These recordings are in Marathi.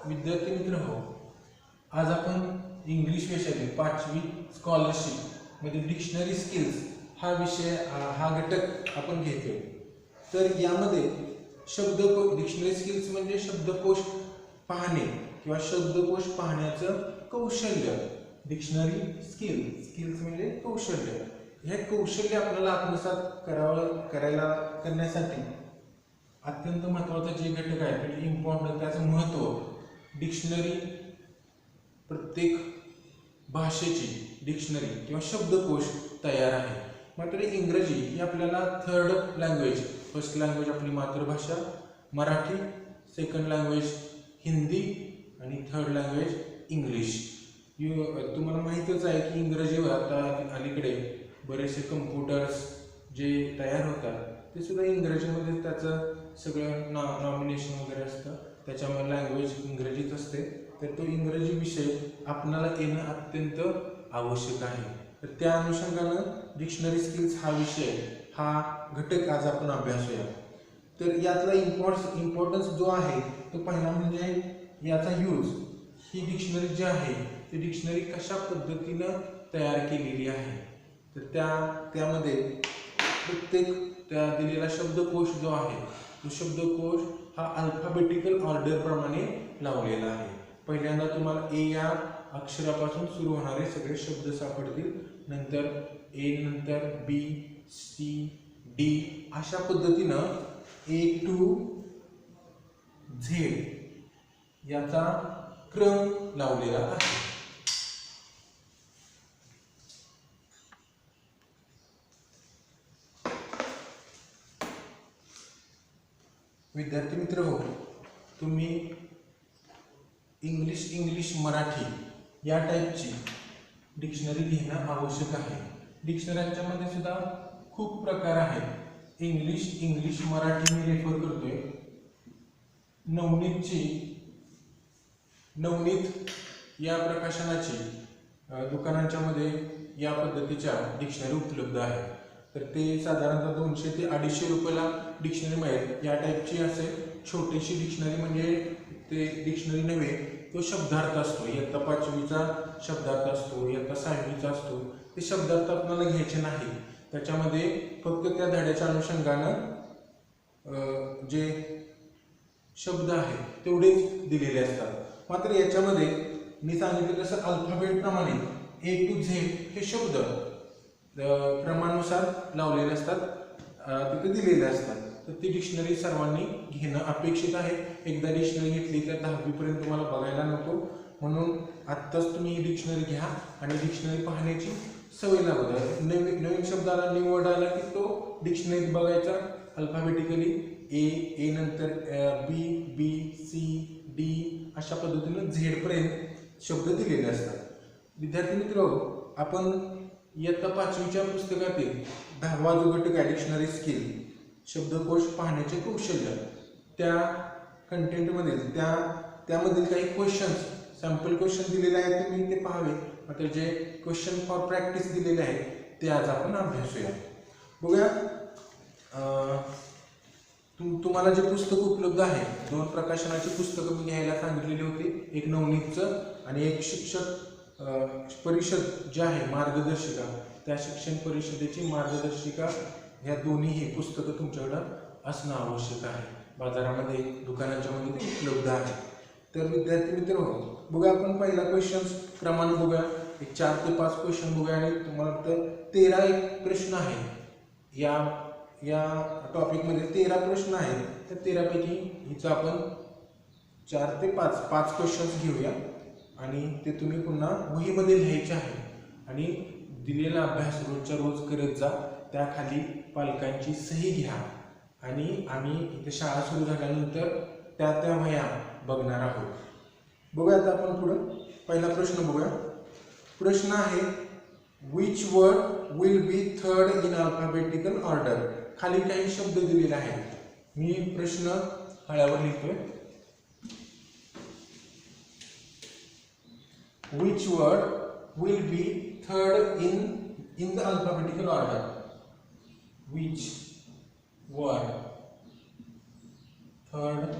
विद्यार्थी मित्र हो, आज आपण इंग्लिश विषयातील 5वी स्कॉलरशिप मध्ये डिक्शनरी स्किल्स हा विषय हा घटक आपण घेतोय। तर यामध्ये शब्दकोश डिक्शनरी स्किल्स म्हणजे शब्दकोश पाहणे किंवा शब्दकोश पाहण्याचं कौशल्य। डिक्शनरी स्किल्स म्हणजे कौशल्य। हे कौशल्य आपल्याला आत्मसात करण्यासाठी अत्यंत महत्त्वाचे जे घटक आहेत म्हणजे इम्पॉर्टंट त्याचं महत्त्व डिक्शनरी प्रत्येक भाषेची डिक्शनरी किंवा शब्दकोश तयार आहे। मात्र इंग्रजी ही आपल्याला थर्ड लँग्वेज, फर्स्ट लँग्वेज आपली मातृभाषा मराठी, सेकंड लँग्वेज हिंदी आणि थर्ड लँग्वेज इंग्लिश। तुम्हाला माहितीच आहे की इंग्रजीवर आता अलीकडे बरेचसे कम्प्युटर्स जे तयार होतात ते सुद्धा इंग्रजीमध्ये त्याचं सगळं नॉमिनेशन वगैरे असतं, त्याच्यामुळे लँग्वेज इंग्रजीच असते। तर तो इंग्रजी विषय आपणाला येणं अत्यंत आवश्यक आहे। तर त्या अनुषंगानं डिक्शनरी स्किल्स हा विषय हा घटक आज आपण अभ्यासूया। तर यातला इम्पॉर्टन्स जो आहे तो पहिला म्हणजे याचा यूज। ही डिक्शनरी जी आहे ती डिक्शनरी कशा पद्धतीनं तयार केलेली आहे, तर त्यामध्ये प्रत्येक त्या दिलेला शब्दकोश जो आहे तो शब्दकोश हा अल्फाबेटिकल ऑर्डर प्रमाणे लावलेला आहे। पहिल्यांदा तुम्हाला ए या अक्षरापासून सुरू होणारे सगळे शब्द सापडतील, नंतर ए, नंतर बी, सी, डी अशा पद्धतीनं ए टू झेड याचा क्रम लावलेला आहे। विद्यार्थी मित्र हो, तुम्ही इंग्लिश मराठी या टाईपची डिक्शनरी घेणं आवश्यक आहे। डिक्शनरीच्या मध्ये सुद्धा खूप प्रकार आहेत। इंग्लिश मराठी मी रेफर करतोय। नवनीत या प्रकाशनाची दुकानांच्या मध्ये या पद्धतीच्या डिक्शनरी उपलब्ध आहे। तर ते साधारणतः 200 ते 250 रुपयाला डिक्शनरी मिळेल। या टाईपची असेल छोटीशी डिक्शनरी म्हणजे ते डिक्शनरी नव्हे, तो शब्दार्थ असतो। इयत्ता 5वीचा शब्दार्थ असतो, इयत्ता 6वीचा असतो। ते शब्दार्थ आपल्याला घ्यायचे नाही, त्याच्यामध्ये फक्त त्या धड्याच्या अनुषंगानं जे शब्द आहेत तेवढेच दिलेले असतात। मात्र याच्यामध्ये मी सांगितलं तसं अल्फाबेट प्रमाणे ए टू झेड हे शब्द क्रमानुसार लावलेले असतात, तिथे दिलेले असतात। तर ती डिक्शनरी सर्वांनी घेणं अपेक्षित आहे। एकदा डिक्शनरी घेतली तर 10वी पर्यंत तुम्हाला बघायला नको, म्हणून आत्ताच तुम्ही ही डिक्शनरी घ्या आणि डिक्शनरी पाहण्याची सवय लागू द्या। नवीन शब्दाला न्यू वर्ड आला की तो डिक्शनरीत बघायचा अल्फाबेटिकली ए नंतर बी, बी, सी, डी अशा पद्धतीनं झेड पर्यंत शब्द दिलेले असतात। विद्यार्थी मित्र, आपण इयत्ता 5वीच्या पुस्तकातील 10वा जो घटक आहे डिक्शनरी स्किल शब्दकोश पाहण्याचे कौशल्य, त्या कंटेंटमध्ये त्यामधील काही क्वेश्चन्स सॅम्पल क्वेश्चन दिलेले आहेत, तुम्ही ते पाहावे। आता जे क्वेश्चन फॉर प्रॅक्टिस दिलेले आहेत ते आज आपण अभ्यासूया। बघूया, तुम्हाला जे पुस्तक उपलब्ध आहे 2 प्रकाशनाची पुस्तकं मी घ्यायला सांगितलेली होती, एक नवनीतचं आणि एक शिक्षक परिषद जे आहे मार्गदर्शिका, त्या शिक्षण परिषदेची मार्गदर्शिका, ह्या दोन्ही पुस्तकं तुमच्याकडं असणं आवश्यक आहे। बाजारामध्ये दुकानांच्या मध्ये ते उपलब्ध आहे। तर विद्यार्थी मित्र हो, बघा आपण पहिला क्वेश्चन क्रमांक बघूया, एक 4 ते 5 क्वेश्चन बघूया आणि तुम्हाला तर 13 एक प्रश्न आहे। या टॉपिकमध्ये 13 प्रश्न आहेत। तर 13 पैकी हिचं आपण 4 ते 5 क्वेश्चन्स घेऊया आणि ते तुम्ही पुन्हा वहीमध्ये लिहायचे आहे आणि दिलेला अभ्यास रोजच्या रोज करत जा। त्याखाली पालकांची सही घ्या आणि आम्ही इथे शाळा सुरू झाल्यानंतर त्या वह्या बघणार आहोत। बघूया आता आपण पुढं पहिला प्रश्न बघूया। प्रश्न आहे which word will be third in alphabetical order. खाली काही शब्द दिलेले आहेत, मी प्रश्न फळ्यावर लिहितोय। Which word will be third in the alphabetical order? Which word third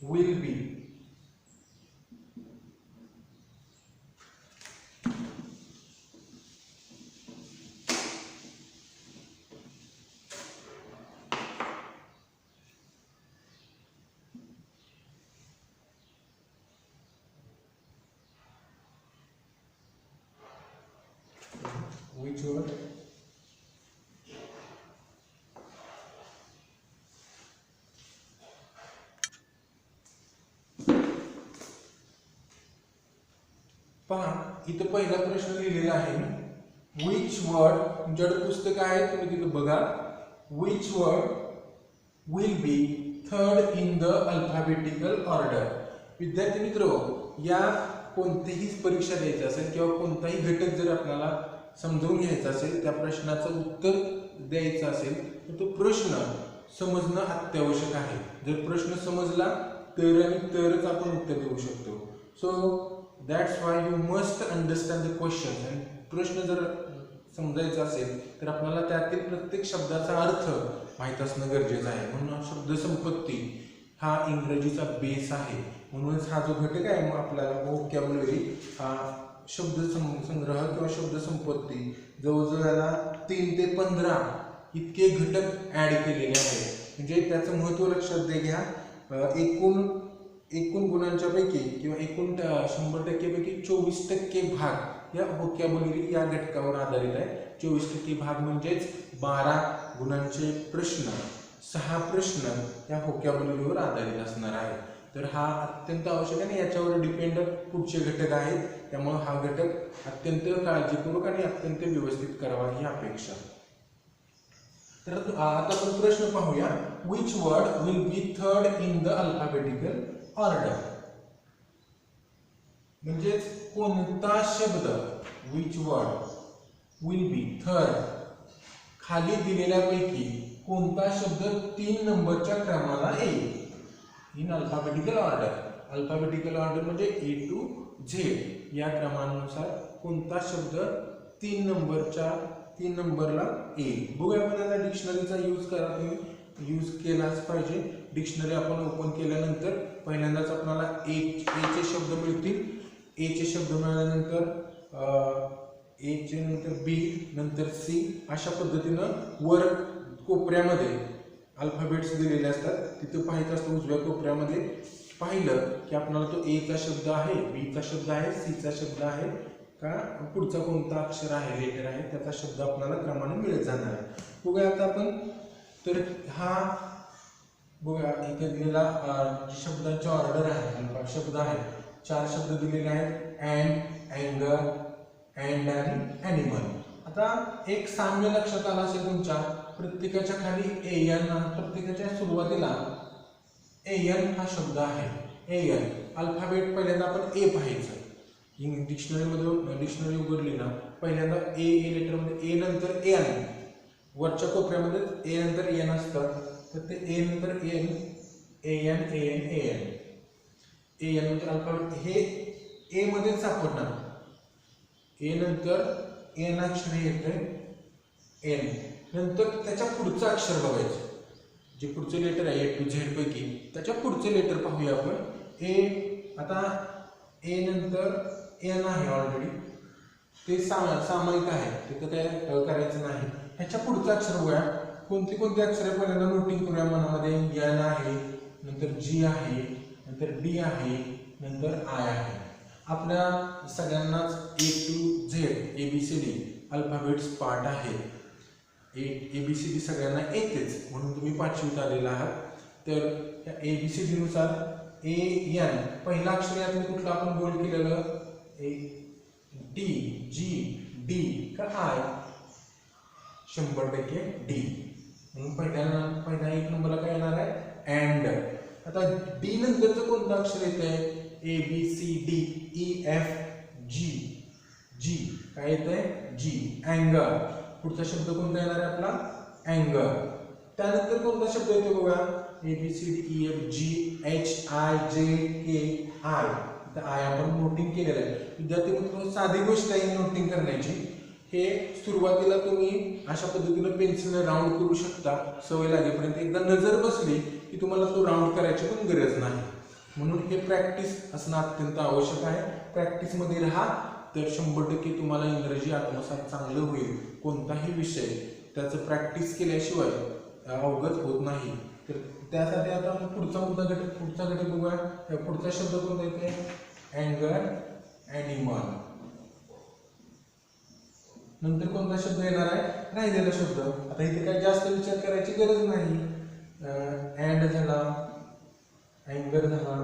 will be. Which word? पहा इथं पहिला प्रश्न लिहिलेला आहे विच वर्ड, तुमच्याकडे पुस्तक आहे तुम्ही तिथं बघा. Which word will be third in the alphabetical order. विद्यार्थी मित्र, या कोणतीही परीक्षा द्यायची असेल किंवा कोणताही घटक जर आपल्याला समजून घ्यायचा असेल, त्या प्रश्नाचं उत्तर द्यायचं असेल तर तो प्रश्न समजणं अत्यावश्यक आहे. जर प्रश्न समजला तर आणि तरच आपण उत्तर देऊ शकतो. So that's why you must understand the question. आणि प्रश्न जर समजायचा असेल तर आपल्याला त्यातील प्रत्येक शब्दाचा अर्थ माहीत असणं गरजेचं आहे. म्हणून शब्दसंपत्ती हा इंग्रजीचा बेस आहे. म्हणूनच हा जो घटक आहे मग आपल्याला व्होकॅब्युलरी हा शब्दसंग्रह किंवा शब्दसंपत्ती जवळजवळ याला 3 ते 15 इतके घटक ऍड केलेले आहेत. म्हणजे त्याचं महत्त्व लक्षात घ्या. एकूण गुणांच्या पैकी किंवा एकूण 100% पैकी 24% भाग या व्होकॅब्युलरी या घटकावर आधारित आहे. 24% भाग म्हणजेच 12 गुणांचे प्रश्न, 6 प्रश्न या व्होकॅब्युलरीवर आधारित असणार आहे. तर हा अत्यंत आवश्यक आहे आणि याच्यावर डिपेंड पुढचे घटक आहेत. त्यामुळे हा घटक अत्यंत काळजीपूर्वक आणि अत्यंत व्यवस्थित करावा ही अपेक्षा. तर आता आपण प्रश्न पाहूया. Which word will be third in the alphabetical order. म्हणजेच कोणता शब्द, which word will be third, खाली दिलेल्यापैकी कोणता शब्द 3 नंबरच्या क्रमाला येईल in alphabetical order. Alphabetical order म्हणजे A to Z या क्रमानुसार कोणता शब्द 3 नंबरला येईल. बघूया आपण आता डिक्शनरीचा यूज केलाच पाहिजे. डिक्शनरी आपण ओपन केल्यानंतर पहिल्यांदाच आपल्याला ए चे शब्द मिळतील. ए चे शब्द मिळाल्यानंतर ए चे नंतर बी नंतर सी अशा पद्धतीनं वर कोपऱ्यामध्ये अल्फाबेट्स दिलेले असतात. तिथं पाहायचं असतं उजव्या कोपऱ्यामध्ये पाहिलं की आपल्याला तो ए चा शब्द आहे, बी चा शब्द आहे, सी चा शब्द आहे का पुढचा कोणता अक्षर आहे, लेटर आहे, त्याचा शब्द आपल्याला क्रमाने मिळत जाणार आहे. बघूया आता आपण. तर हा बघा इथे दिलेला शब्दांचा ऑर्डर आहे. शब्द आहे 4 शब्द दिलेले आहेत. अँड, अँगर, अँड आणि ॲनिमल. आता एक साम्य लक्षात आला असेल तुमच्या, प्रत्येकाच्या खाली एन, प्रत्येकाच्या सुरुवातीला एन हा शब्द आहे. एन अल्फाबेट पहिल्यांदा आपण ए पाहायचं. डिक्शनरी उघडली ना पहिल्यांदा ए लेटरमध्ये ए नंतर एन, वरच्या कोपऱ्यामध्ये ए नंतर एन असतं. तर ते ए नंतर N, N N N N म्हणजे अल्फाबेट हे ए मध्ये सापडणार. ए नंतर एन अक्षर येते एन, नंतर त्याच्या पुढचं अक्षर बघायचं. जे पुढचे लेटर आहे ए टू झेड पैकी त्याच्या पुढचे लेटर पाहूया आपण. ए आता ए नंतर एन आहे ऑलरेडी, ते सामायिक आहे, तिथं काय करायचं नाही. ह्याच्या पुढचं अक्षर बघूया. कोणते अक्षर पहिल्यांदा नोटिंग करूया मनामध्ये. एन आहे, नंतर जी आहे, नंतर डी आहे, नंतर आय आहे. आपल्या सगळ्यांनाच ए टू झेड ABCD अल्फाबेट्स पाठ आहे. ABCD सगळ्यांना येतेच म्हणून तुम्ही 5वीत आलेला आहात. तर त्या ABCD नुसार एन पहिला अक्षर यात कुठला आपण बोल्ड केलेलं, डी, जी, डी का आय, 100% डी. म्हणून पहिला 1 नंबरला काय येणार आहे अँड. आता डी नंतरचं कोणतं अक्षर येतंय ABCD EFG, जी काय येतंय जी, अँगर. पुढचा शब्द कोणता येणार आहे आपला अँगर. त्यानंतर कोणता शब्द येतो बघा ABCDEFGHIJKI. तर आय आपण नोटिंग केलेलं आहे. विद्यार्थी मित्र साधी गोष्ट आहे नोटिंग करण्याची. हे सुरुवातीला तुम्ही अशा पद्धतीने पेन्सिलने राऊंड करू शकता सवय लागेपर्यंत. एकदा नजर बसली की तुम्हाला तो राऊंड करायची पण गरज नाही. म्हणून हे प्रॅक्टिस असणं अत्यंत आवश्यक आहे. प्रॅक्टिसमध्ये राहा तर 100% तुम्हाला इंग्रजी आत्मसात चांगलं होईल. कोणताही विषय त्याचं प्रॅक्टिस केल्याशिवाय अवगत होत नाही. तर त्यासाठी आता आपण पुढचा घटक बघूया. पुढचा शब्द कोणता येते? अँगर, ॲनिमल. नंतर कोणता शब्द येणार आहे? राहिलेला शब्द. आता इथे काही जास्त विचार करायची गरज नाही. अँड झाला, अँगर झाला,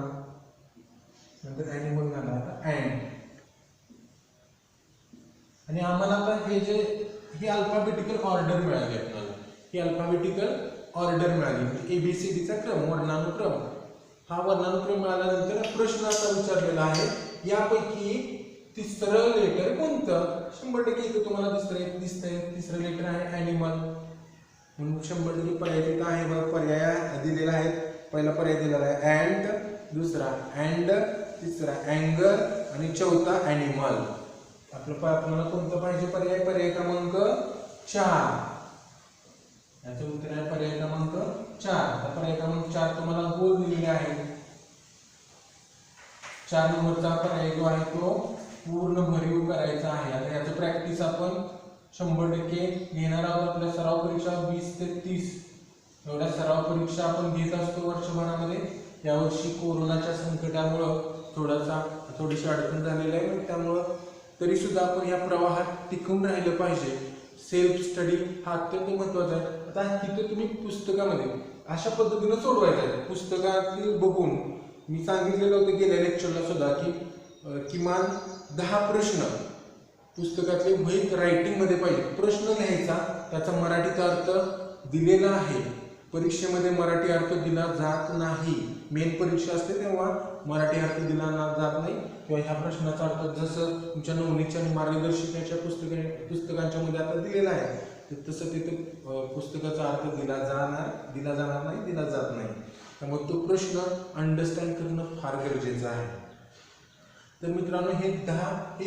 नंतर ॲनिमल झाला, आता अँड. आणि आम्हाला आता ही अल्फाबेटिकल ऑर्डर मिळाली आपल्याला. ही अल्फाबेटिकल ऑर्डर मिळाली म्हणजे ABCDचा क्रम, वर्णानुक्रम. हा वर्णानुक्रम मिळाल्यानंतर प्रश्न असा विचारलेला आहे, यापैकी तिसरं लेटर कोणतं? 100% इथे तुम्हाला दिसतंय तिसरं लेटर आहे ॲनिमल. म्हणून 100% पर्याय तिथं आहे. बघा पर्याय दिलेला आहे. पहिला पर्याय दिलेला आहे अँड, दुसरा अँड, तिसरा अँगर आणि चौथा ॲनिमल. आपल्याला कोणतं पाहिजे? पर्याय क्रमांक 4. याचं उत्तर आहे पर्याय क्रमांक 4. आता पर्याय क्रमांक 4 तुम्हाला गोल दिलेले आहे. 4 नंबरचा पर्याय जो आहे तो पूर्ण भरीव करायचा आहे. आता याचं प्रॅक्टिस आपण 100% घेणार आहोत. आपल्या सराव परीक्षा 20 ते 30 एवढ्या सराव परीक्षा आपण घेत असतो वर्षभरामध्ये. यावर्षी कोरोनाच्या संकटामुळं थोडीशी अडचण झालेली आहे. त्यामुळं तरी सुद्धा आपण या प्रवाहात टिकून राहिलं पाहिजे. सेल्फ स्टडी हा अत्यंत महत्त्वाचा आहे. आता तिथे तुम्ही पुस्तकामध्ये अशा पद्धतीनं सोडवायचं आहे. पुस्तकातील बघून मी सांगितलेलं होतं गेल्या लेक्चरला सुद्धा की किमान 10 प्रश्न पुस्तकातले वही रायटिंगमध्ये पाहिजे. प्रश्न लिहायचा, त्याचा मराठीचा अर्थ दिलेला आहे. परीक्षेमध्ये मराठी अर्थ दिला जात नाही. मेन परीक्षा असते तेव्हा मराठी अर्थ दिला जात नाही. किंवा ह्या प्रश्नाचा अर्थ जसं तुमच्या नवनीच्या आणि मार्गदर्शकाच्या पुस्तकांच्या मध्ये आता दिलेला आहे तसं तिथे पुस्तकाचा अर्थ दिला जाणार नाही, दिला जात नाही. त्यामुळे तो प्रश्न अंडरस्टँड करणं फार गरजेचं आहे. तर मित्रांनो हे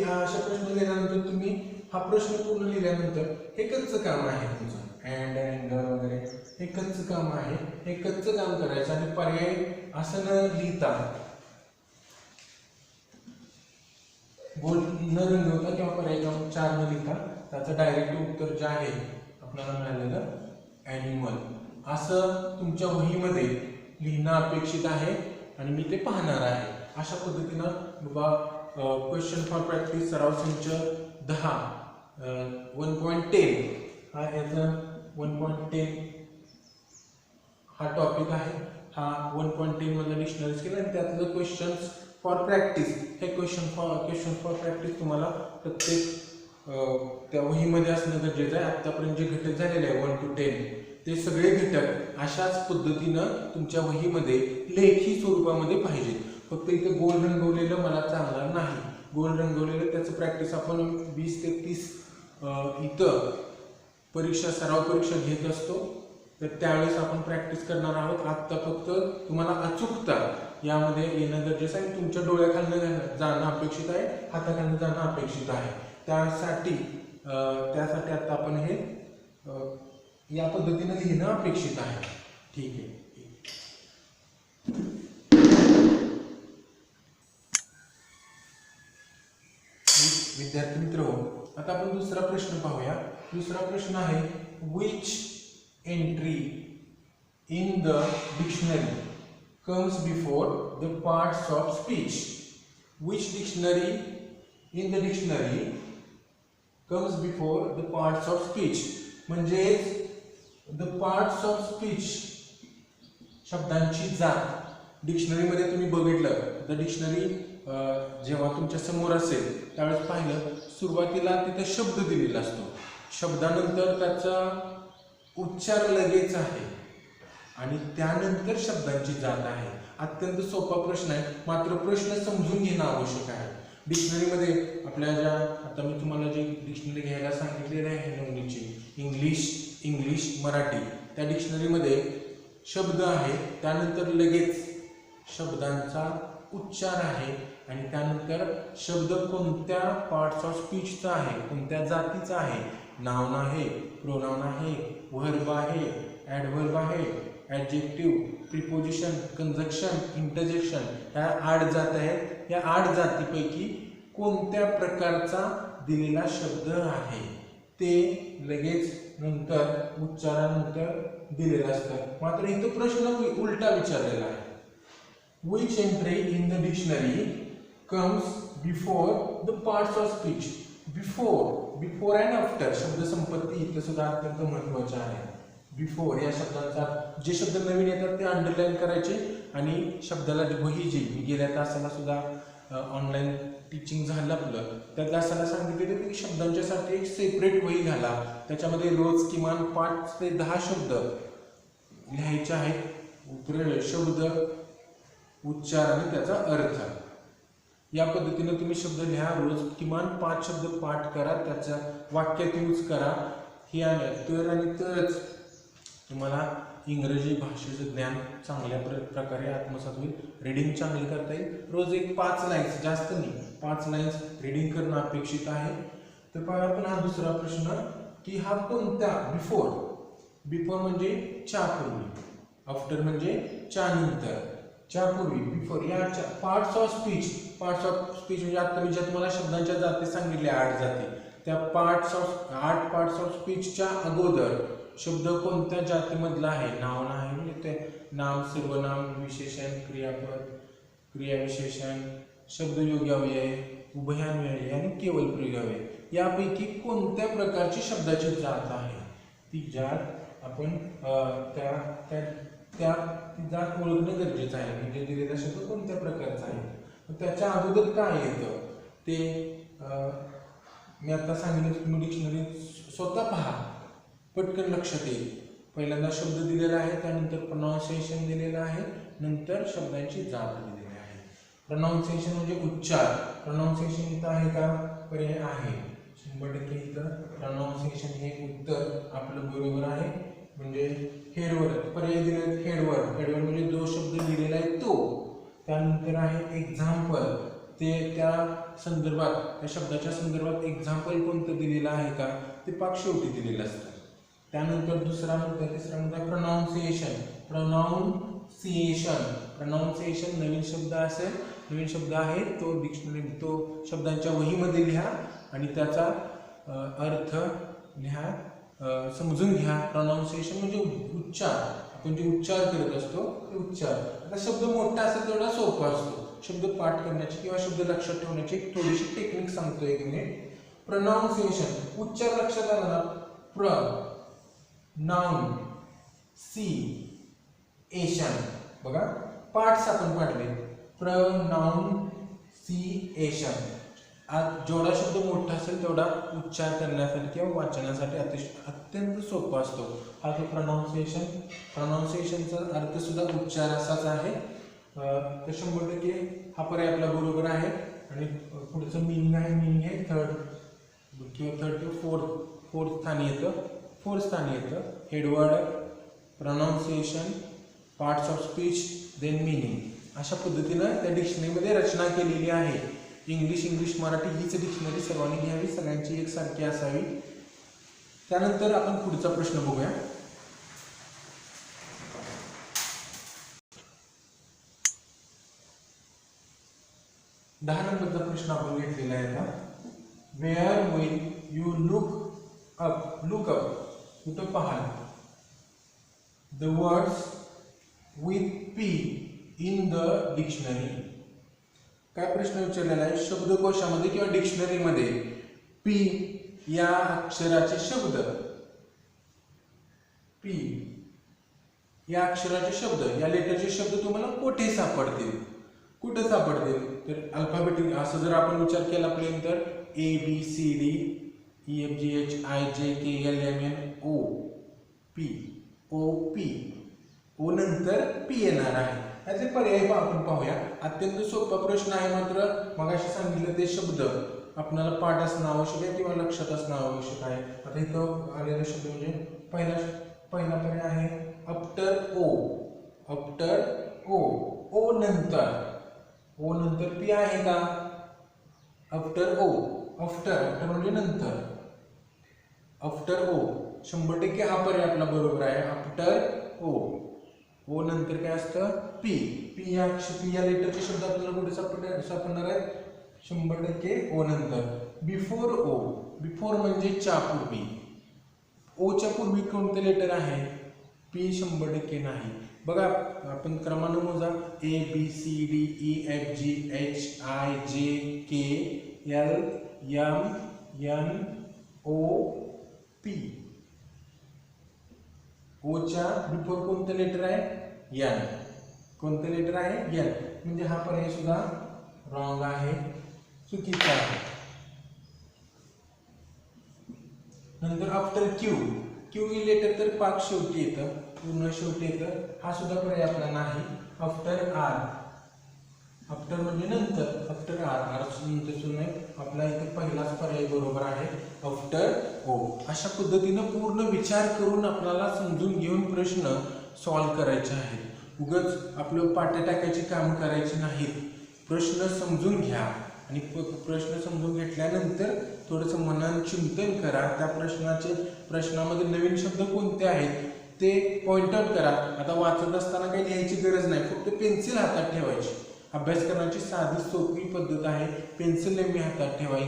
अशा प्रश्न लिहिल्यानंतर तुम्ही हा प्रश्न पूर्ण लिहिल्यानंतर हे कच्चं काम आहे तुमचं. अँड, अँगर वगैरे हे कच्चं काम आहे. हे कच्चं काम करायचं आणि पर्याय असं न लिहिता, गोल न रंगवता किंवा पर्याय क्रमांक 4 न लिहिता त्याचं डायरेक्ट उत्तर जे आहे आपल्याला मिळालेलं ॲनिमल असं तुमच्या वहीमध्ये लिहिणं अपेक्षित आहे आणि मी ते पाहणार आहे. अशा पद्धतीनं बाबा क्वेश्चन फॉर प्रॅक्टिस सराव संच 10 1.10 हा याचा 1.10 हा टॉपिक आहे. हा 1.10 मधला डिक्शनरी स्किल आणि त्यातलं क्वेश्चन्स फॉर प्रॅक्टिस हे क्वेश्चन फॉर प्रॅक्टिस तुम्हाला प्रत्येक त्या वहीमध्ये असणं गरजेचं आहे. आतापर्यंत जे घटक झालेले आहे 1 to 10 ते सगळे घटक अशाच पद्धतीनं तुमच्या वहीमध्ये लेखी स्वरूपामध्ये पाहिजेत. फक्त इथे गोल रंगवलेलं मला चांगलं नाही. गोल रंगवलेलं त्याचं प्रॅक्टिस आपण 20 ते 30 इथं सराव परीक्षा घेत असतो. तर त्यावेळेस आपण प्रॅक्टिस करणार आहोत. आत्ता फक्त तुम्हाला अचूकता यामध्ये येणं गरजेचं आहे. तुमच्या डोळ्याखालनं जाणं अपेक्षित आहे, हाताखालनं जाणं अपेक्षित आहे. त्यासाठी आता आपण हे या पद्धतीने लिहिणं अपेक्षित आहे. ठीक आहे. विद्यार्थी मित्रांनो, आता आपण दुसरा प्रश्न पाहूया. दुसरा प्रश्न आहे which entry in the dictionary comes before the parts of speech? Which dictionary in the dictionary comes before the parts of speech? म्हणजे the parts of speech शब्दांची जात डिक्शनरी मध्ये तुम्ही बघितलं तर डिक्शनरी जेव्हा तुमच्या समोर असेल त्यावेळेस पाहिलं सुरुवातीला तिथे शब्द दिलेला असतो. शब्दानंतर त्याचा उच्चार लगेच आहे आणि त्यानंतर शब्दांची जात आहे. अत्यंत सोपा प्रश्न आहे, मात्र प्रश्न समजून घेणं आवश्यक आहे. डिक्शनरीमध्ये आपल्या ज्या आता मी तुम्हाला जे डिक्शनरी घ्यायला सांगितलेली आहे नवनीची इंग्लिश मराठी, त्या डिक्शनरीमध्ये शब्द आहे, त्यानंतर लगेच शब्दांचा उच्चार आहे आणि त्यानंतर शब्द कोणत्या पार्ट्स ऑफ स्पीचचा आहे, कोणत्या जातीचा आहे. नाउन आहे, प्रोनाउन आहे, व्हर्ब आहे, ॲडव्हर्ब आहे, ॲडजेक्टिव्ह, प्रिपोजिशन, कंजक्शन, इंटरजेक्शन ह्या 8 जाती आहेत. या 8 जातीपैकी कोणत्या प्रकारचा दिलेला शब्द आहे ते लगेच नंतर उच्चारानंतर दिलेलं असतं. मात्र इथं प्रश्न उलटा विचारलेला आहे. Which entry in the dictionary comes before the parts of speech? Before and after शब्द संपत्ती इथं सुद्धा अत्यंत महत्त्वाचे आहे. बिफोर या शब्दांचा जे शब्द नवीन येतात ते अंडरलाईन करायचे आणि शब्दाला वही जी गेल्या तासाला सुद्धा ऑनलाईन टीचिंग झालं आपलं त्या तासाला सांगितलेलं की शब्दांच्यासाठी एक सेपरेट वही घाला. त्याच्यामध्ये रोज किमान 5 ते 10 शब्द लिहायचे आहेत. शब्द, उच्चार आणि त्याचा अर्थ या पद्धतीने तुम्ही शब्द लिहा. रोज किमान 5 शब्द पाठ करा, त्याचा वाक्यात यूज करा. हे तर आणि तरच तुम्हाला इंग्रजी भाषेचं ज्ञान चांगल्या प्रकारे आत्मसात होईल. रीडिंग चांगली करता येईल. रोज एक 5 लाईन्स, जास्त नाही, 5 लाईन्स रीडिंग करणं अपेक्षित आहे. तर पहा आपण हा दुसरा प्रश्न की हा कोणत्या बिफोर म्हणजे च्यापूर्वी, आफ्टर म्हणजे च्यानंतर, च्यापूर्वी, बिफोर या पार्ट्स ऑफ स्पीच म्हणजे आता मी ज्या तुम्हाला शब्दांच्या जाती सांगितल्या 8 जाती त्या 8 पार्ट्स ऑफ स्पीचच्या अगोदर शब्द कोणत्या जातीमधला आहे? नाउन आहे म्हणजे ते नाम, सर्वनाम, विशेषण, क्रियापद, क्रियाविशेषण, शब्दयोगी अव्यय, उभयान्वयी आणि केवल प्रयोग अव्यय यापैकी कोणत्या प्रकारची शब्दाची जात आहे? ती जात आपण त्या जात ओळखणं गरजेचं आहे. म्हणजे दिलेला शब्द कोणत्या प्रकारचा आहे. त्याच्या अगोदर काय येतं ते मी आता सांगितलं. तुम्ही डिक्शनरी स्वतः पहा, पटकन लक्षात येईल. पहिल्यांदा शब्द दिलेला आहे, त्यानंतर प्रोनाउन्सिएशन दिलेलं आहे, नंतर शब्दांची जात दिलेली आहे. प्रोनाउन्सिएशन म्हणजे उच्चार. प्रोनाउन्सिएशन इथं आहे का? पर्याय आहे. 100% इथं प्रोनाउन्सिएशन हे उत्तर आपलं बरोबर आहे. म्हणजे हेडवर पर्याय दिले आहेत. हेडवर म्हणजे जो शब्द लिहिलेला आहे तो. त्यानंतर आहे एक्झाम्पल, ते त्या संदर्भात त्या शब्दाच्या संदर्भात एक्झाम्पल कोणतं दिलेलं आहे का ते पाक शेवटी दिलेलं असतं. त्यानंतर दुसरा मुद्दा, तिसरा मुद्दा प्रोनाउन्सिएशन नवीन शब्द असेल, नवीन शब्द आहे तो डिक्शनरी तो शब्दांच्या वहीमध्ये लिहा आणि त्याचा अर्थ लिहा, समजून घ्या. प्रोनाउन्सिएशन म्हणजे उच्चार, आपण जे उच्चार करत असतो ते उच्चार. आता शब्द मोठा असेल तेवढा सोपा असतो. शब्द पाठ करण्याची किंवा शब्द लक्षात ठेवण्याची थोडीशी टेक्निक सांगतो एक मिनिट. प्रोनाउन्सिएशन उच्चार लक्षात आला ना. नाउन सी एशन बघा पार्ट्स आपण पाडले. नाउन सी एशन. जेवढा शब्द मोठा असेल तेवढा उच्चार करण्यासाठी किंवा वाचण्यासाठी अत्यंत सोपा असतो. हा जो प्रोनाउन्सिएशनचा अर्थ सुद्धा उच्चार असाच आहे. तर 100% हा पर्याय आपला बरोबर आहे. आणि पुढचं मिनिंग आहे. मिनिंग हे थर्ड किंवा फोर्थ स्थानी येतं. Headword, pronunciation, parts of speech, then meaning. अशा पद्धतीनं त्या डिक्शनरीमध्ये रचना केलेली आहे. इंग्लिश मराठी हीच डिक्शनरी सर्वांनी घ्यावी, सगळ्यांची एकसारखी असावी. त्यानंतर आपण पुढचा प्रश्न बघूया. दहा नंबरचा प्रश्न आपण घेतलेला आहे आता. Where will you look up कुठं पाहाल the words with P in the dictionary. काय प्रश्न विचारलेला आहे? शब्दकोशामध्ये किंवा डिक्शनरीमध्ये पी या अक्षराचे शब्द, पी या अक्षराचे शब्द, या लेटरचे शब्द तुम्हाला कुठे सापडतील? तर अल्फाबेटिक असं जर आपण विचार केला प्लेन तर ABCD EFGH IJK LMN OP O नंतर P येणार आहे. याचे पर्याय आपण पाहूया. अत्यंत सोपा प्रश्न आहे. मात्र मगाशी सांगितलं ते शब्द आपल्याला पाठ असणं आवश्यक आहे किंवा लक्षात असणं आवश्यक आहे. आता इथं आलेला शब्द म्हणजे पहिला पर्याय आहे आफ्टर ओ नंतर पी आहे का? आफ्टर म्हणजे नंतर. आफ्टर ओ 100% हा पर्याय आपला बरोबर आहे. आफ्टर ओ ओ नंतर काय असतं पी. पी या लेटरचे शब्द आपल्याला कुठे सापडणार आहेत 100% ओ नंतर. बिफोर ओ, बिफोर म्हणजे च्या पूर्वी. ओच्या पूर्वी कोणते लेटर आहे पी 100% नाही. बघा आपण क्रमांक मोजा A B C D E F G H I J K L M N O P. ओच्या बिफोर कोणतं लेटर आहे एन. कोणतं लेटर आहे एन. म्हणजे हा पर्याय सुद्धा रॉंग आहे, चुकीचा आहे. नंतर आफ्टर क्यू, क्यू ही लेटर तर पाक शेवटी येतं, पूर्ण शेवटी येतं, हा सुद्धा पर्याय आपला नाही. आफ्टर आर, आफ्टर म्हणजे नंतर, आफ्टर आर, आर नंतर नाही, आपला इथे पहिलाच पर्याय बरोबर आहे आफ्टर ओ. अशा पद्धतीनं पूर्ण विचार करून आपल्याला समजून घेऊन प्रश्न सॉल्व करायचे आहेत. उगाच आपलं पाट्या टाकायची काम करायची नाहीत. प्रश्न समजून घ्या आणि प्रश्न समजून घेतल्यानंतर थोडंसं मनान चिंतन करा. त्या प्रश्नामध्ये नवीन शब्द कोणते आहेत ते पॉइंट आउट करा. आता वाचत असताना काही लिहायची गरज नाही, फक्त पेन्सिल हातात ठेवायची. अभ्यास करण्याची साधी सोपी पद्धत आहे. पेन्सिल नेहमी हातात ठेवा.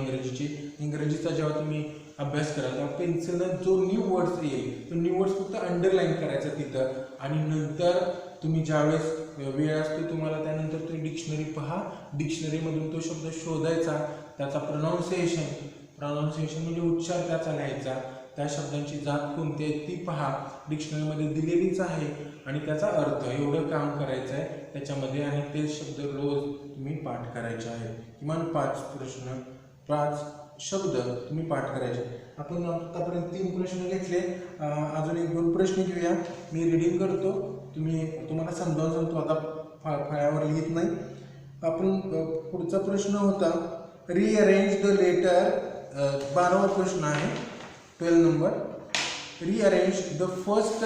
इंग्रजीचा जेव्हा तुम्ही अभ्यास कराल तेव्हा पेन्सिलनं जो न्यू वर्ड्स येईल तो न्यू वर्ड्स फक्त अंडरलाईन करायचा तिथं. आणि नंतर तुम्ही ज्यावेळेस वेळ असतो तुम्हाला त्यानंतर तुम्ही डिक्शनरी पहा. डिक्शनरीमधून तो शब्द शोधायचा, त्याचा प्रोनाऊन्सिएशन म्हणजे उच्चार त्याचा लिहायचा. त्या शब्दांची जात कोणती आहे ती पहा, डिक्शनरीमध्ये दिलेलीच आहे, आणि त्याचा अर्थ. एवढं काम करायचं आहे त्याच्यामध्ये. आणि ते शब्द रोज तुम्ही पाठ करायचे आहेत. किमान 5 शब्द तुम्ही पाठ करायचे. आपण आतापर्यंत 3 प्रश्न घेतले. अजून 1-2 प्रश्न घेऊया. मी रीडिंग करतो, तुम्हाला समजावून सांगतो. आता फळ्यावर लिहित नाही. आपण पुढचा प्रश्न होता रिअरेंज द लेटर. 12वा प्रश्न आहे 12 नंबर. Rearrange the first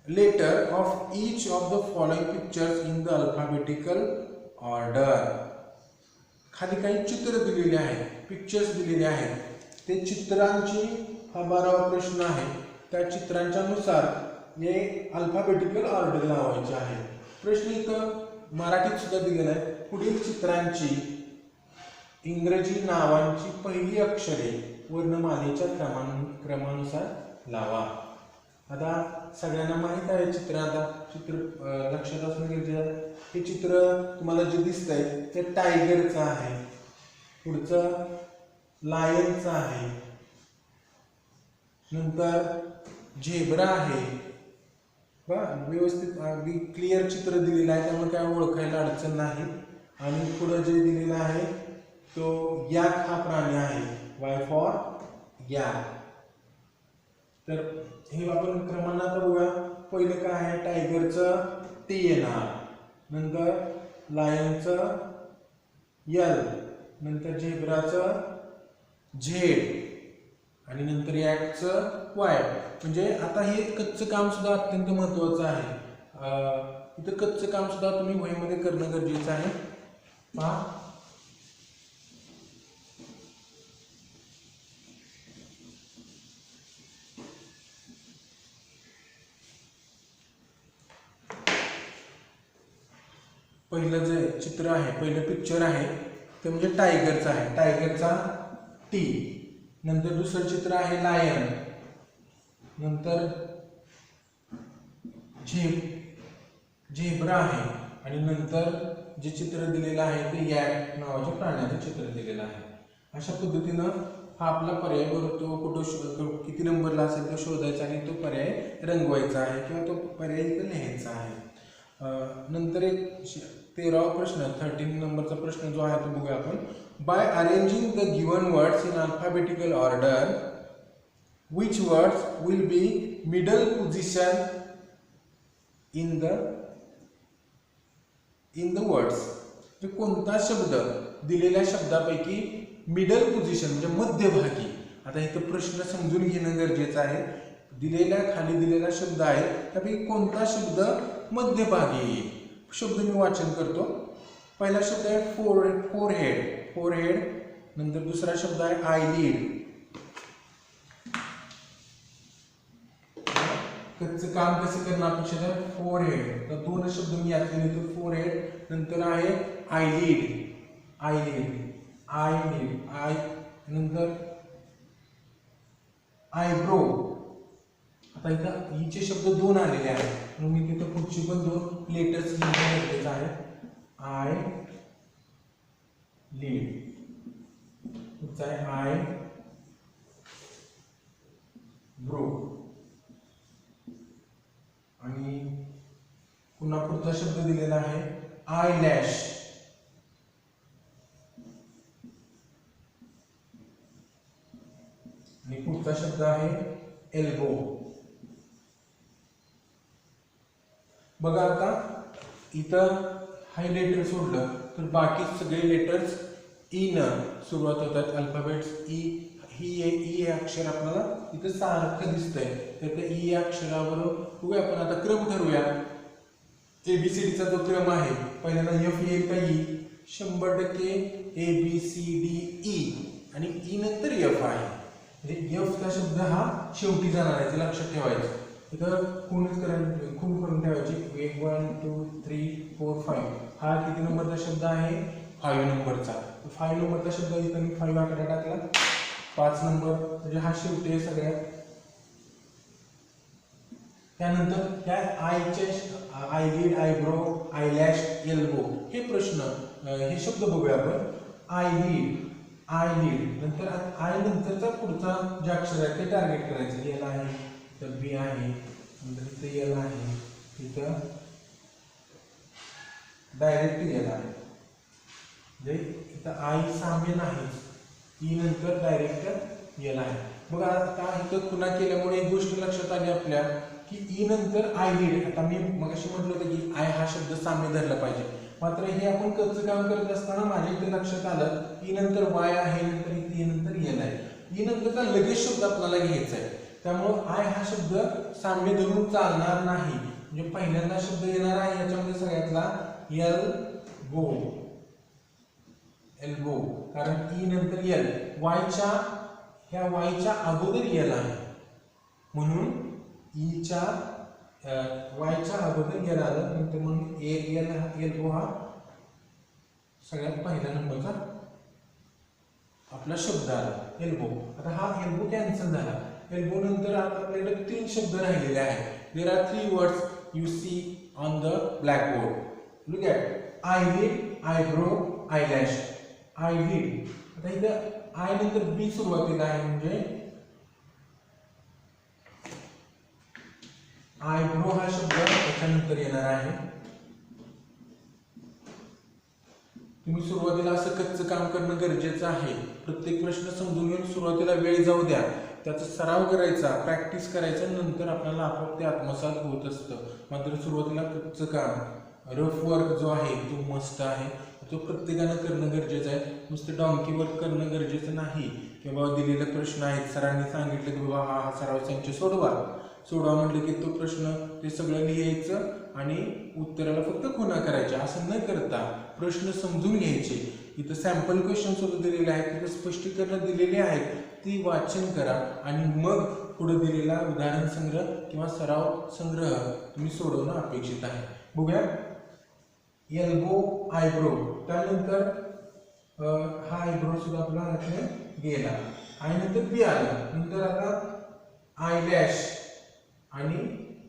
letter of each of the following pictures in the alphabetical order. खाली काही चित्र दिलेले आहेत, पिक्चर्स दिलेले आहेत. ते चित्रांची, हा 12वा प्रश्न आहे, त्या चित्रांच्या नुसार हे अल्फाबेटिकल ऑर्डर लावायचे आहे. प्रश्न इथं मराठीत सुद्धा दिलेला आहे. पुढील चित्रांची इंग्रजी नावांची पहिली अक्षरे वर्णमालेच्या क्रमानुसार लावा. आता सगळ्यांना माहित आहे चित्र. आता चित्र लक्षात असणं गरजेचं आहे. हे चित्र तुम्हाला जे दिसतंय ते टायगरचं आहे, पुढचं लायनचं आहे, नंतर झेब्रा आहे. व्यवस्थित अगदी क्लिअर चित्र दिलेलं आहे, त्यामुळे काय ओळखायला अडचण नाही. आणि पुढं जे दिलेलं आहे तो याक हा प्राणी आहे, वाय फॉर याक. तर हे आपण क्रमांक बघूया. पहिलं काय आहे, टायगरचं टी येणार, नंतर लायनचं यल, नंतर झेब्राचं झेड, आणि नंतर याकचं वाय. म्हणजे आता हे कच्चं काम सुद्धा अत्यंत महत्त्वाचं आहे. इथं कच्चं काम सुद्धा तुम्ही वहीमध्ये करणं गरजेचं आहे. पहा, पहिलं जे चित्र आहे, पहिलं पिक्चर आहे ते म्हणजे टायगरचं आहे, टायगरचा टी. नंतर दुसरं चित्र आहे लायन, नंतर झेब्रा आहे, आणि नंतर जे चित्र दिलेलं आहे ते याक नावाच्या प्राण्याचं चित्र दिलेलं आहे. अशा पद्धतीनं हा आपला पर्याय तो कुठं किती नंबरला असेल तो शोधायचा आणि तो पर्याय रंगवायचा आहे किंवा तो पर्याय इथं लिहायचा आहे. नंतर एक 13वा प्रश्न, 13 नंबरचा प्रश्न जो आहे तो बघूया आपण. By arranging the given words in alphabetical order which words will be middle position in the words. म्हणजे कोणता शब्द दिलेल्या शब्दापैकी मिडल पोझिशन म्हणजे मध्यभागी. आता इथं प्रश्न समजून घेणं गरजेचं आहे. खाली दिलेला शब्द आहे त्यापैकी कोणता शब्द मध्यभागी येईल. शब्द मी वाचन करतो. पहिला शब्द आहे फोरहेड, नंतर दुसरा शब्द आहे आयलिड, कच्चं काम कसं करणं अपेक्षित आहे, फोरहेड. तर दोन शब्द मी यात लिहितो, फोरहेड, नंतर आहे आयलिड, आयलिड, आयलिड, आय, नंतर आयब्रो. आता इथं ईचे शब्द दोन आलेले आहेत म्हणून मी तिथं पुढची पण दोन लेटर्स लिहिणे गरजेचं आहे. आय लीड, पुढचा आहे आय ब्रो, आणि पुन्हा पुढचा शब्द दिलेला आहे आय लॅश, आणि पुढचा शब्द आहे एल्बो. बघा आता इथं हाय लेटर सोडलं तर बाकी सगळे लेटर्स ई न सुरुवात होतात. अल्फाबेट्स ई, ई अक्षर आपल्याला इथं सारखं दिसतंय, तर त्या ई अक्षरावर बघूया आपण आता क्रम ठरवूया. एबीसीडीचा जो क्रम आहे, पहिल्यांदा एफ येईल का ई, 100% ABCDE, आणि ई नंतर एफ आहे. म्हणजे एफ चा शब्द हा शेवटी जाणार आहे, ते लक्षात ठेवायचं. इथं खून करून ठेवायची. 1 2 3 4 5, हा किती नंबरचा शब्द आहे, 5 नंबरचा. 5 नंबरचा शब्द इथं मी 5 आकडा टाकला, 5 नंबर म्हणजे हा शेवटी आहे सगळ्यात. त्यानंतर त्या आयचे आयलिड, आयब्रो, आयलॅश, एल्बो हे प्रश्न, हे शब्द बघूया आपण. आयलिड, आयलिड, नंतर आय नंतरचा पुढचा जे अक्षर आहे ते टार्गेट करायचं. एल आहे, तर बी आहे, नंतर इथं एल आहे, इथं डायरेक्ट एल आहे. म्हणजे इथं आय साम्य नाही, ई नंतर डायरेक्ट एल आहे. बघा आता इथं पुन्हा केल्यामुळे एक गोष्ट लक्षात आली आपल्या की ई नंतर आयलिड. आता मी मगाशी म्हटलं होतं की आय हा शब्द साम्य धरला पाहिजे, मात्र हे आपण कच्चं काम करत असताना माझ्या इथे लक्षात आलं ई नंतर वाय आहे, नंतर इथे ई नंतर एल आहे. ई नंतरचा लगेच शब्द आपल्याला घ्यायचा आहे, त्यामुळं आय हा शब्द साम्य धरून चालणार नाही. म्हणजे पहिल्यांदा शब्द येणार आहे याच्यामध्ये सगळ्यातला एल्बो, एल्बो, कारण ई नंतर एल, वायच्या ह्या वायच्या अगोदर एल आहे म्हणून ईच्या वायच्या अगोदर एल आलं, नंतर म्हणून एल्बो हा सगळ्यात पहिल्या नंबरचा आपला शब्द आला, एल्बो. आता हा एल्बो कॅन्सल झाला. एल्बो नंतर आता आपल्याकडे 3 शब्द राहिलेले आहेत. There are 3 words you see on the blackboard. Look at eyelid, eyebrow, eyelash. Eyelid, आता इथं आय नंतर बी सुरुवातीला आहे म्हणजे आयब्रो हा शब्द त्याच्यानंतर येणार आहे. तुम्ही सुरुवातीला असं कच्चं काम करणं गरजेचं आहे. प्रत्येक प्रश्न समजून घेऊन सुरुवातीला वेळ जाऊ द्या, त्याचा सराव करायचा, प्रॅक्टिस करायचा, नंतर आपल्याला आपोआप ते आत्मसात होत असतं. मात्र सुरुवातीला कच्चं काम, रफ वर्क जो आहे तो मस्त आहे, तो प्रत्येकानं करणं गरजेचं आहे. नुसतं डॉंकी वर्क करणं गरजेचं नाही की बाबा दिलेले प्रश्न आहेत, सरांनी सांगितलं की बाबा हा सराव संच सोडवा म्हटलं की तो प्रश्न ते सगळं लिहायचं आणि उत्तराला फक्त खुणा करायच्या, असं न करता प्रश्न समजून घ्यायचे. इथं सॅम्पल क्वेश्चन सुद्धा दिलेले आहेत, तिथं स्पष्टीकरण दिलेले आहेत, ती वाचन करा आणि मग पुढे दिलेला उदाहरण संग्रह किंवा सराव संग्रह तुम्ही सोडवणं अपेक्षित आहे. बघूया एल्बो, आयब्रो, त्यानंतर हा आयब्रो सुद्धा आपला गेला, आय नंतर बी आला, नंतर आता आयलॅश आणि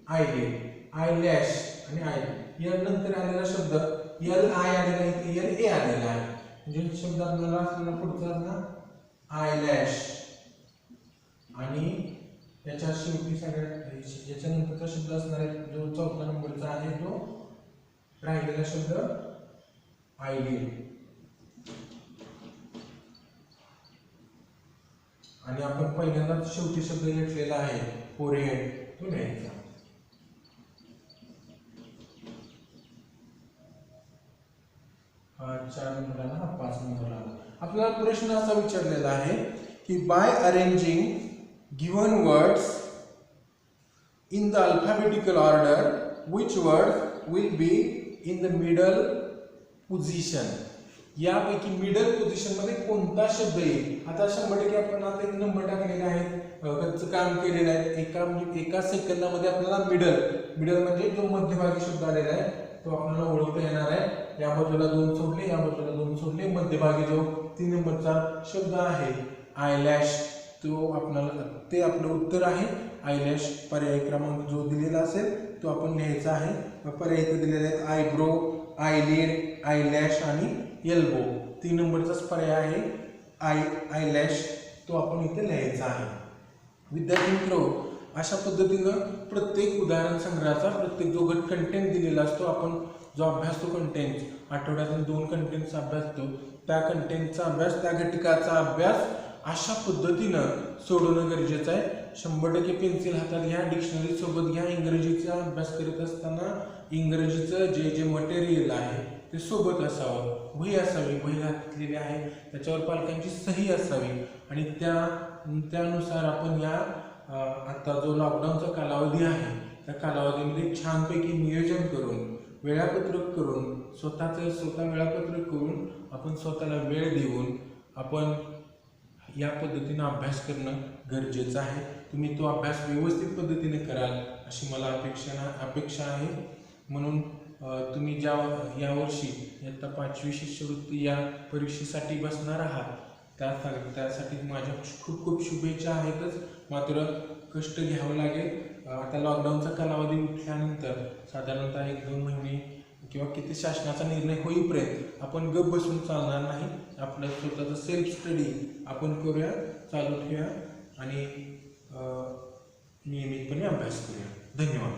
आयलिड, आयलॅश आणि आयलिड. एल नंतर आलेला शब्द एल आय आलेला आहे, एल ए आलेला आहे, म्हणजे शब्द आपल्याला असलेला पुढचा ना आयलॅश, आणि त्याच्या शेवटी सगळ्यात याच्यानंतरचा शब्द असणार आहे जो 4था नंबरचा आहे तो राहिलेला शब्द आयलिड. आणि आपण पहिल्यांदा शेवटी शब्द घेतलेला आहे फोरहेड, तो लिहायचा. हा 4 नंबरला, हा 5 नंबरला. आपल्याला प्रश्न असा विचारलेला आहे की by arranging given words in the alphabetical order which word will be in the middle position. यापैकी मिडल पोझिशन मध्ये कोणता शब्द येईल. आता 100% आपण आता एक नंबर टाकलेले आहेत, त्याचं काम केलेलं आहे. एका सेकंदामध्ये आपल्याला मिडल म्हणजे जो मध्यभागी शब्द आलेला आहे तो आपल्याला ओळखता येणार आहे. या बाजूला 2 सोडले, या बाजूला 2 सोडले, मध्यभागी जो 3 नंबरचा शब्द आहे आयलॅश, तो आपल्याला ते आपलं उत्तर आहे. आयलॅश पर्याय क्रमांक जो दिलेला असेल तो आपण लिहायचा आहे. पर्याय इथे दिलेले आहेत आयब्रो, आयलिड, आयलॅश आणि एल्बो. 3 नंबरचाच पर्याय आहे आयलॅश, तो आपण इथे लिहायचा आहे. विद्यार्थी मित्र, अशा पद्धतीनं प्रत्येक उदाहरण संग्रहाचा प्रत्येक जो गट कंटेंट दिलेला असतो, आपण जो अभ्यासतो कंटेंट आठवड्यातून 2 कंटेंटचा अभ्यासतो, त्या कंटेंटचा अभ्यास, त्या घटकाचा अभ्यास अशा पद्धतीनं सोडवणं गरजेचं आहे. 100% पेन्सिल हातात घ्या, डिक्शनरी सोबत घ्या. इंग्रजीचा अभ्यास करत असताना इंग्रजीचं जे मटेरियल आहे ते सोबत असावं. वही असावी, वही घातलेली आहे, त्याच्यावर पालकांची सही असावी आणि त्यानुसार आपण या आता जो लॉकडाऊनचा कालावधी आहे त्या कालावधीमध्ये छानपैकी नियोजन करून, वेळापत्रक करून, स्वतः वेळापत्रक करून आपण स्वतःला वेळ देऊन आपण या पद्धतीने अभ्यास करणं गरजेचं आहे. तुम्ही तो अभ्यास व्यवस्थित पद्धतीने कराल अशी मला अपेक्षा आहे. म्हणून तुम्ही यावर्षी इयत्ता 5वी शिष्यवृत्ती या परीक्षेसाठी बसणार आहात, त्यासाठी माझ्या खूप खूप शुभेच्छा आहेतच. मात्र कष्ट घ्यावं लागेल. आता लॉकडाऊनचा कालावधी उठल्यानंतर साधारणतः 1-2 महिने किंवा किती शासनाचा निर्णय होईपर्यंत आपण गप बसून चालणार नाही. आपलं स्वतःचं सेल्फ स्टडी आपण करूया, चालू ठेवूया आणि नियमितपणे अभ्यास करूया. धन्यवाद.